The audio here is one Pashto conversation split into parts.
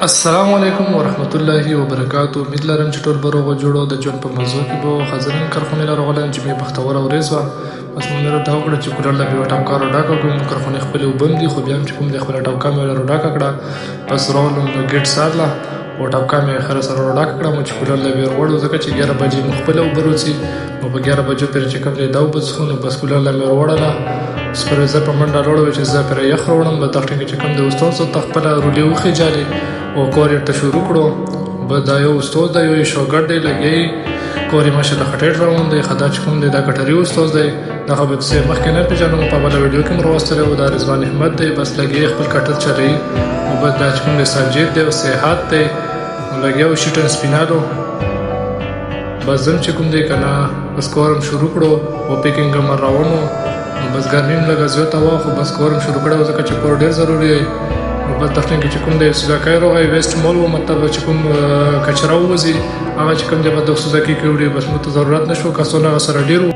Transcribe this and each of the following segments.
السلام علیکم ورحمت الله وبرکاتو. امید لرم چې ټول به روغ او جوړ او د ژوند په موضوع کې به حاضرین کارخونې لرغله چې مې بختوره ورځ وه. بس مې مې راته وکړه چې کولر له بې یوه ټوکا راډاکه کړو. کارخونې خپلې اوبه هم دي خو بیا هم چې کوم دی خپله ټوکا مې راډاکه کړه. بس راغلم ګیټ سارله او ټوکا مې خیر سره راډاکه کړه چې کولر له بې وروړو ځکه چې 11 بجې مو خپله اوبه روڅي نو په 11 بجو پرې چې کوم دی دا اوبه څښو نو بس کولر له مې وروړله. سپروایزر په منډه راوړی چې زه پرې یخ راوړم. به دغه ټینګې چې کوم دی استاد ته خپله رولې وخېجالې او کور یې ورته شروع کړو. بس دا یو استاد دی، یو شاګرد دی، لګیا کور یې ماشاءالله خټېټ روان دی. دا چې کوم دی دا کټري استاد دی. دغه به کیسې مخکې نه پېژنم، په بله ویډیو کې مې راوستلی و. دا رضوان احمد دی، بس لګیا خپل کټر چلوي. نو بس دا چې کوم دی ساجد دی او صحت دی، نو لګیا و شیټن سپینالو. بس زم چې کوم دی که نه بس کور هم شروع کړو او پیکینګ هم روان و. نو بس ګرمي هم لږه زیاته وه خو بس کور هم شروع کړی و ځکه چې کور ډېر ضروري دی. نو بس دفتر کې چې کوم دی سوزاکۍ راغی ویسټ مال و، مطلب چې کوم کچره ووځي هغه چې کوم دی به د سوزاکۍ کې وړي. بس موږ ته ضرورت نه شو، کسونه هغه سره ډېر و.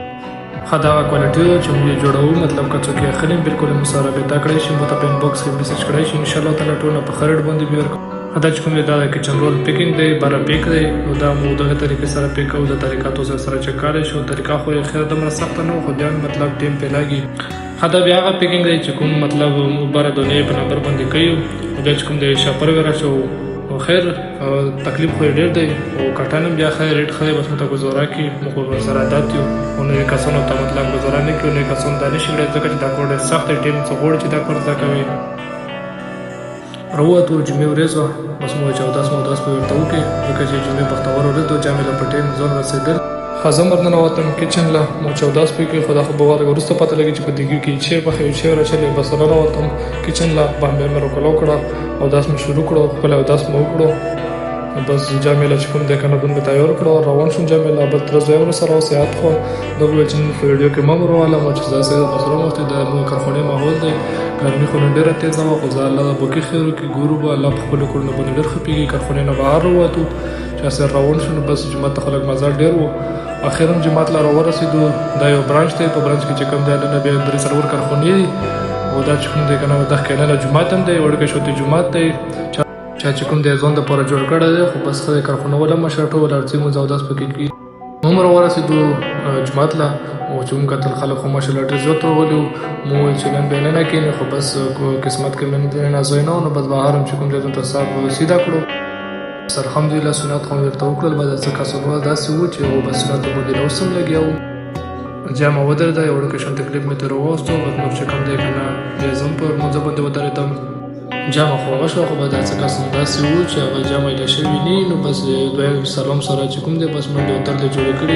ښه دغه کوالټي و چې موږ یې جوړوو، مطلب که څوک یې اخلي بالکل یې موږ سره رابطه کړی شي، موږ ته په انباکس کې میسج کړی شي. انشاءالله تعالی ټولونه په ښه ریټ باندې به ورکړو. دا چې کوم دی دا د کچن رول پیکینګ دی، باره پیک دی. نو دا مو دغه طریقې سره پیک کوو. د طریقاتو سره چک کولی شو. طریقه خو یې خیر دومره سخته نه وه خو بیا مطلب ټیم پرې لګي. دا بیا هغه پیکینګ دی چې کوم مطلب موږ باره دونې په نمبر باندې کوي. بیا چې کوم دی شاپر وغیره شو خیر تکلیف خو یې ډېر دی او کټن هم بیا ښه ریټ ښه دی. بس موږ ته ګزاره کړي، موږ ورسره عادت یو او نوي کسانو ته مطلب ګزاره نه کړو. نوي کسانو دا نه شي کړی ځکه چې دا کار ډېر سخت دی. ټیم څه غواړي چې دا کار زده کوي. راووتو جمعې ورځ وه. بس موږ چې اوداس به ورته وکړې ځکه چې جمعې بختوره ورځ ده. جامې له په ټیم ځان رسېدل. ښه زه ورننوتم کچن له موږ چې اوداس به وکړې خو دا خو به وروسته پته لګي چې په دیګو کې چای پخوي چای راچلې. بس راننوتم کچن له بامبې مې راکولو کړه. اوداس مې شروع کړو، خپل اوداس مې وکړو. بس جامې له چې کوم دی که نه دومره تیار کړو روان شوم. جامې له بل تر ځای ورسره و صحت خو دا وویل چې نن په ویډیو کې مه وروالم چې داسې بس راوختې د موږ کارخونې ماحول دی. ګرمي خو نن ډېره تېزه وه خو زه الله د بوکي خیر وکړي ګورو به الله په خپلو کورونو باندې ډېر ښه پوهېږي. کارخونې نه بهر راووتو چې هسې روان شو نو بس جومات ته خو لږ مزل ډېر و. اخر هم جومات له راورسېدو. دا یو برانچ دی، په برانچ کې چې کوم دی هلته بیا 3-4 کارخونې دي او دا چې کوم دی که نه دغه کې هلته جومات هم دی، وړوکی شوتی جومات دی چا چې کوم دی ځان دپاره جوړ کړی دی. خو بس ښه دی کارخونه ول هم مشر ټول هر څه مونځ اوداس پکې کړي. موږ راورسېدو جومات له او چې موږ کتل خلک خو ماشاءالله ډېر زیات راغلي وو. مو وویل چې نن به یې نه کښېني خو بس قسمت کې نن دننه ځای نه و. نو بس بهر هم چې کوم دی دلته صاحب سیده کړو. بس الحمدلله سنت خو مې ورته وکړل. بس څه کسان داسې وو چې هغو بس سنتو باندې اوس هم لګیا وو. جامه ودرېده، یو وړوکی شانتې کلیپ مې ترې وواستو. بس نور چې کوم دی که نه بیا زه هم په لمانځه باندې ودرېدم. جامه خو هغه شوه خو به دا څه کسان داسې وو چې هغه جامه ایله شوي نه نو بس دویم سلام سره چې کوم دی بس منډې او ترلې جوړې کړي.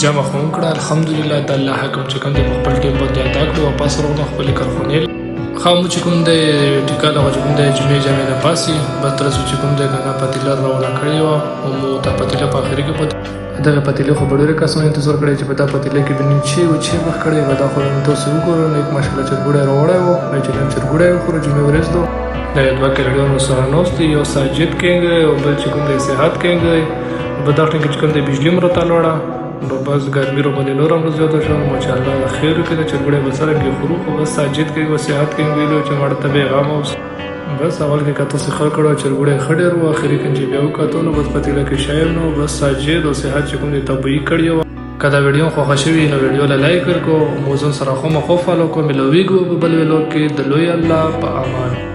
جامه خو هم کړه الحمدلله. د الله حکم چې کوم دی په خپل ټیم باندې ادا کړو. واپس راغلو خپلې کارخونې ښه مو چې کوم دی ټیکه هغه چې کوم دی جمعې جامې نه پاسې بس تر څو چې کوم دی که نه پتیله روانه کړې وه او مو دا پتیله په آخري کې دغه پتیلې خو به ډېرې کسانو انتظار کړی چې په دا پتیله کې به نیم چای و چای مخ کړی به. دا خو نن تاسو وګورئ نو یک ماشاءالله چرګوړی راوړی و چې نن چرګوړی وخورو جمعې ورځ ده. دا یو 2 کیلوګرام سره ناست دي، یو ساجد کینګ دی او بل چې کوم دی صحت کینګ دی. په دغه ټیم کې چې کوم دی بجلي هم راته لاړه. نو بس ګرمي راباندې نور هم زیاته شوه. ماشاءالله خیر وکړي د چرګوړی به څرنګې خورو خو بس ساجد کینګ او صحت کینګ ویلو چې ماړه ته بېغمه اوسه. بس اول کې که تاسې ښه کړو چرګوړی ښه ډېر و. اخري کې چې بیا وکتو نو بس پتیله کې شی نو بس ساجد او صحت چې کوم دی طبیعي کړی وه. که دا ویډیو خوښه شوي نو ویډیو له لایک ورکړو. موضوع سره خو مخو فالو کړو. ملویږو په بل ویډیو کې. د لوی الله په امان.